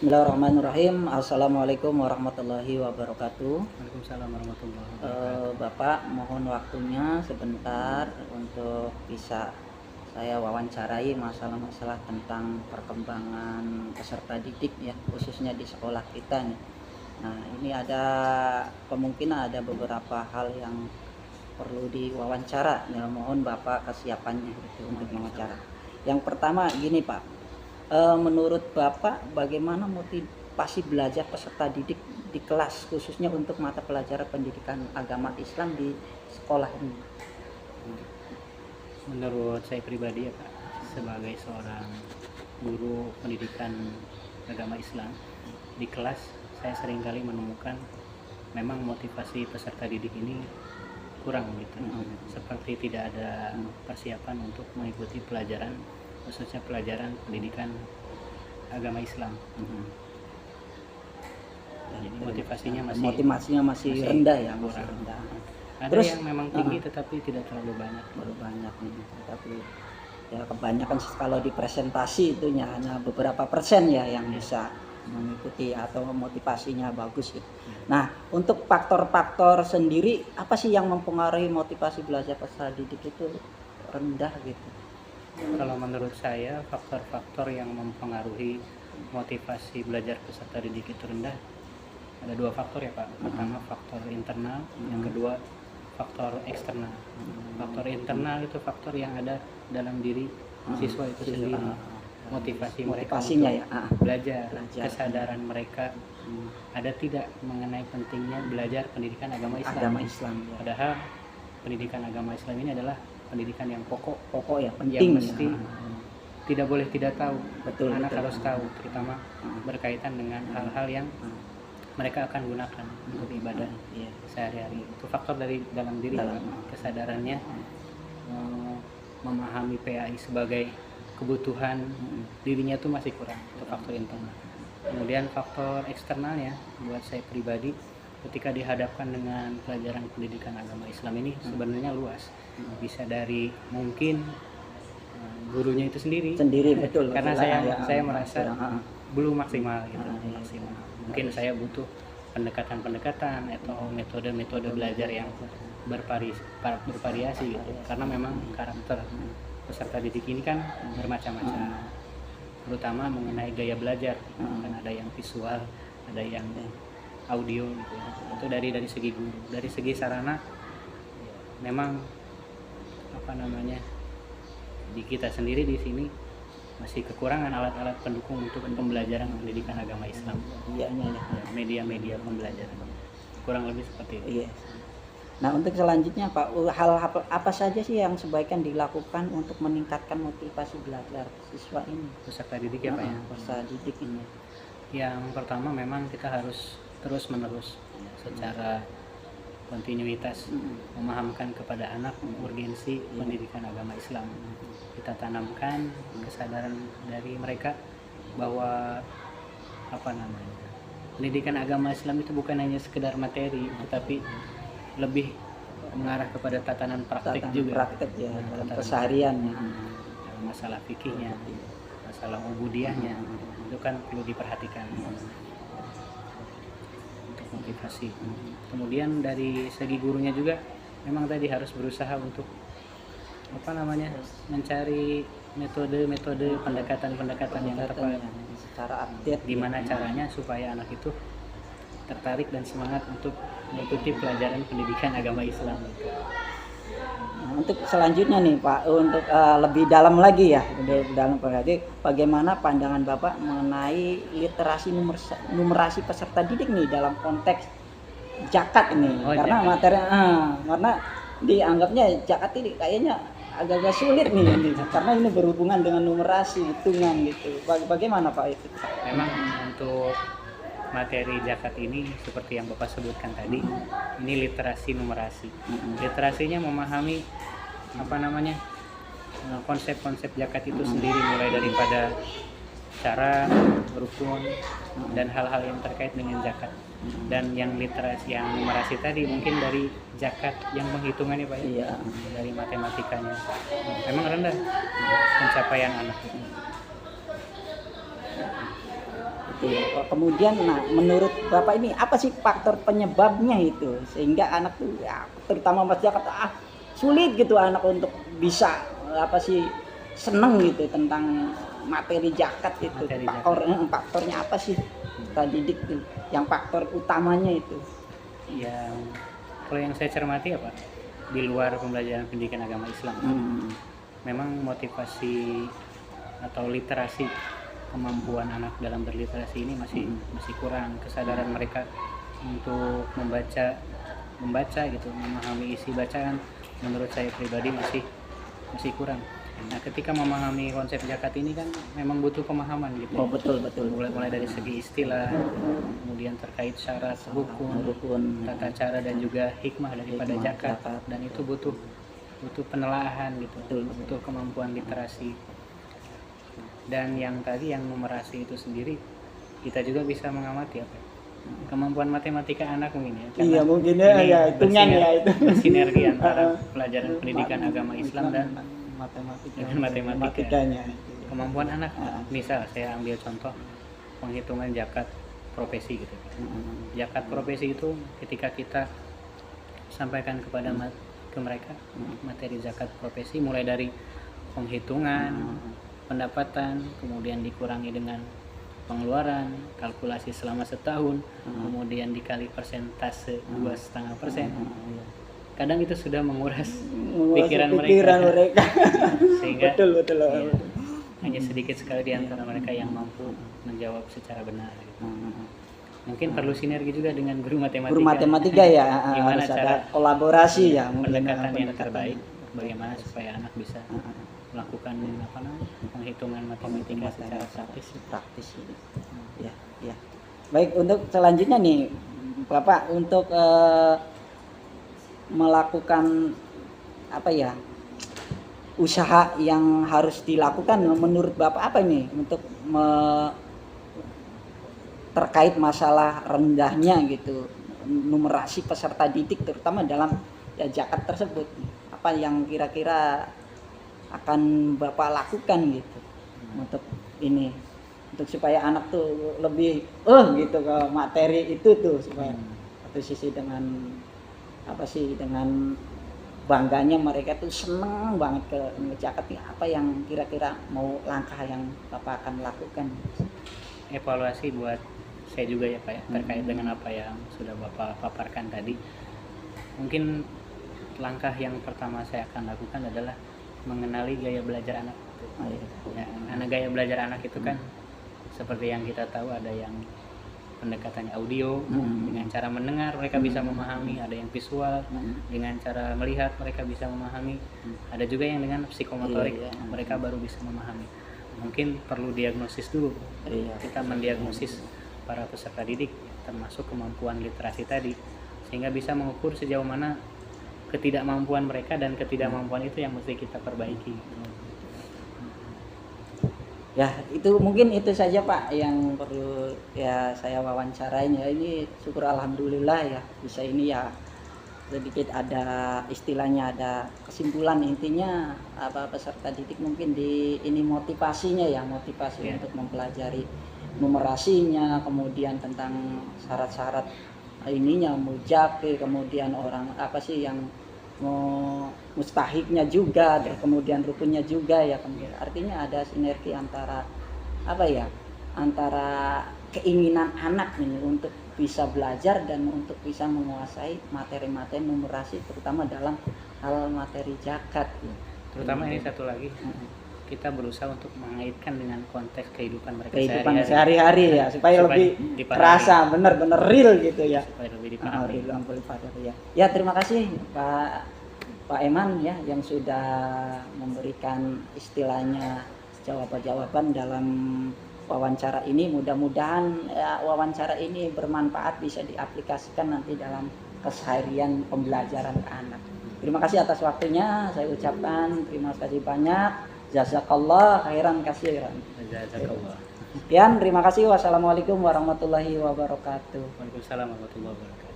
Bismillahirrahmanirrahim. Assalamualaikum warahmatullahi wabarakatuh. Waalaikumsalam warahmatullahi wabarakatuh. Bapak, mohon waktunya sebentar untuk bisa saya wawancarai masalah-masalah tentang perkembangan peserta didik ya, khususnya di sekolah kita nih. Nah, ini ada kemungkinan ada beberapa hal yang perlu diwawancara. Ya, mohon Bapak kesiapannya gitu untuk wawancara. Yang pertama gini Pak. Menurut Bapak bagaimana motivasi belajar peserta didik di kelas khususnya untuk mata pelajaran pendidikan agama Islam di sekolah ini? Menurut saya pribadi ya Pak, sebagai seorang guru pendidikan agama Islam di kelas, saya seringkali menemukan memang motivasi peserta didik ini kurang gitu. Seperti tidak ada persiapan untuk mengikuti pelajaran, khususnya pelajaran pendidikan agama Islam. Jadi motivasinya masih rendah ya, masih rendah. Ada Terus, yang memang tinggi tetapi tidak terlalu banyak. Tapi ya kebanyakan kalau di presentasi itu hanya beberapa persen ya yang bisa mengikuti atau motivasinya bagus gitu. Nah, untuk faktor-faktor sendiri apa sih yang mempengaruhi motivasi belajar peserta didik itu rendah gitu? Kalau menurut saya faktor-faktor yang mempengaruhi motivasi belajar peserta didik itu rendah ada dua faktor ya Pak. Pertama faktor internal, yang kedua faktor eksternal. Faktor internal itu faktor yang ada dalam diri siswa itu sendiri. Motivasinya ya, belajar, kesadaran mereka ada tidak mengenai pentingnya belajar pendidikan agama Islam. Ya. Padahal pendidikan agama Islam ini adalah pendidikan yang pokok ya, penting, yang mesti tidak boleh tidak tahu. Anak harus tahu, terutama berkaitan dengan hal-hal yang mereka akan gunakan untuk ibadah sehari-hari. Itu faktor dari dalam diri, kesadarannya memahami PAI sebagai kebutuhan dirinya itu masih kurang. Itu faktor internal. Kemudian faktor eksternalnya buat saya pribadi, ketika dihadapkan dengan pelajaran pendidikan agama Islam ini sebenarnya luas. Bisa dari mungkin gurunya itu sendiri betul, karena saya merasa belum maksimal gitu. Mungkin saya butuh pendekatan atau metode-metode belajar yang bervariasi gitu, karena memang karakter peserta didik ini kan bermacam-macam, terutama mengenai gaya belajar. Kan ada yang visual, ada yang audio gitu. Itu dari segi guru. Dari segi sarana memang di kita sendiri di sini masih kekurangan alat-alat pendukung untuk pembelajaran pendidikan agama Islam. Media-media pembelajaran kurang lebih seperti itu. Iya. Nah, untuk selanjutnya Pak, hal apa saja sih yang sebaiknya dilakukan untuk meningkatkan motivasi belajar siswa ini? Peserta didik ya Pak ya. Peserta didik ini. Yang pertama memang kita harus terus-menerus secara kontinuitas memahamkan kepada anak urgensi pendidikan agama Islam. Kita tanamkan kesadaran dari mereka bahwa pendidikan agama Islam itu bukan hanya sekedar materi, tetapi lebih mengarah kepada tatanan praktik juga. Praktik ya, dalam kesehariannya. Masalah fikihnya, masalah ubudiyahnya, itu kan perlu diperhatikan. Motivasi. Kemudian dari segi gurunya juga memang tadi harus berusaha untuk mencari metode pendekatan yang tepat secara update, gimana caranya supaya anak itu tertarik dan semangat untuk mengikuti pelajaran pendidikan agama Islam. Nah, untuk selanjutnya nih Pak, untuk lebih dalam lagi ya, bagaimana pandangan Bapak mengenai literasi numerasi peserta didik nih dalam konteks zakat ini? Karena materi karena dianggapnya zakat ini kayaknya agak-agak sulit nih, karena ini berhubungan dengan numerasi, hitungan gitu. Bagaimana Pak itu? Memang untuk materi zakat ini seperti yang Bapak sebutkan tadi, ini literasi numerasi. Literasinya memahami konsep-konsep zakat itu sendiri, mulai daripada cara, rukun, dan hal-hal yang terkait dengan zakat. Dan yang literasi, yang numerasi tadi mungkin dari zakat yang penghitungannya Pak ya, dari matematikanya memang rendah pencapaian anak. Gitu. Kemudian, nah menurut Bapak ini apa sih faktor penyebabnya itu sehingga anak tuh ya terutama masyarakat sulit gitu anak untuk bisa apa sih seneng gitu tentang materi zakat itu. Materi Faktornya apa sih? Kita didik tuh yang faktor utamanya itu. Yang kalau yang saya cermati apa di luar pembelajaran pendidikan agama Islam, memang motivasi atau literasi kemampuan anak dalam berliterasi ini masih kurang. Kesadaran mereka untuk membaca gitu, memahami isi bacaan, menurut saya pribadi masih kurang. Nah, ketika memahami konsep zakat ini kan memang butuh pemahaman gitu. Oh betul. Mulai dari segi istilah, kemudian terkait syarat, rukun, tata cara dan juga hikmah daripada zakat, dan itu butuh penelaahan gitu, butuh kemampuan literasi. Dan yang tadi yang numerasi itu sendiri kita juga bisa mengamati apa kemampuan matematika anak mungkin ya. Iya mungkin ya hitungan ya itu. Sinergi antara pelajaran pendidikan agama Islam dan matematikanya. Kemampuan anak, misal saya ambil contoh penghitungan zakat profesi gitu. Zakat profesi itu ketika kita sampaikan kepada ke mereka materi zakat profesi mulai dari penghitungan pendapatan, kemudian dikurangi dengan pengeluaran, kalkulasi selama setahun, kemudian dikali persentase 2,5%. Kadang itu sudah menguras pikiran mereka. Sehingga betul. Ya, hanya sedikit sekali di antara mereka yang mampu menjawab secara benar gitu. Mungkin perlu sinergi juga dengan guru matematika ya. Gimana harus cara ada kolaborasi ya, pendekatan yang terbaik, bagaimana supaya anak bisa melakukan penghitungan matematika secara praktis. Ya. Baik, untuk selanjutnya nih Bapak untuk melakukan apa ya usaha yang harus dilakukan menurut Bapak apa ini untuk terkait masalah rendahnya gitu numerasi peserta didik terutama dalam zakat tersebut, apa yang kira-kira akan Bapak lakukan gitu untuk ini, untuk supaya anak tuh lebih gitu ke materi itu tuh, supaya satu sisi dengan apa sih dengan bangganya mereka tuh seneng banget ke zakat. Apa yang kira-kira mau langkah yang Bapak akan lakukan? Evaluasi buat saya juga ya Pak ya, terkait dengan apa yang sudah Bapak paparkan tadi. Mungkin langkah yang pertama saya akan lakukan adalah mengenali gaya belajar anak. Ya, gaya belajar anak itu kan seperti yang kita tahu, ada yang pendekatannya audio, dengan cara mendengar mereka bisa memahami, ada yang visual, dengan cara melihat mereka bisa memahami, ada juga yang dengan psikomotorik, mereka baru bisa memahami. Mungkin perlu diagnosis dulu, kita mendiagnosis para peserta didik termasuk kemampuan literasi tadi, sehingga bisa mengukur sejauh mana ketidakmampuan mereka, dan ketidakmampuan itu yang mesti kita perbaiki. Ya, itu mungkin itu saja Pak yang perlu ya saya wawancarain ya. Ini syukur alhamdulillah ya bisa ini ya, sedikit ada istilahnya, ada kesimpulan intinya apa peserta didik mungkin di ini motivasinya ya, motivasi untuk mempelajari numerasinya, kemudian tentang syarat-syarat ininya mujaki, kemudian orang apa sih yang mustahiknya juga, kemudian rukunnya juga ya, kemudian artinya ada sinergi antara apa ya, antara keinginan anak nih untuk bisa belajar dan untuk bisa menguasai materi-materi numerasi terutama dalam hal materi zakat ya. Terutama ini satu lagi, kita berusaha untuk mengaitkan dengan konteks kehidupan mereka sehari-hari ya, supaya lebih terasa benar-benar real gitu ya, supaya lebih dipahami. Ya, terima kasih Pak Eman ya yang sudah memberikan istilahnya jawaban-jawaban dalam wawancara ini. Mudah-mudahan ya, wawancara ini bermanfaat, bisa diaplikasikan nanti dalam keseharian pembelajaran ke anak. Terima kasih atas waktunya, saya ucapkan terima kasih banyak. Jazakallah khairan katsiran. Jazakallah. Sekian, terima kasih. Wassalamualaikum warahmatullahi wabarakatuh. Waalaikumsalam warahmatullahi wabarakatuh.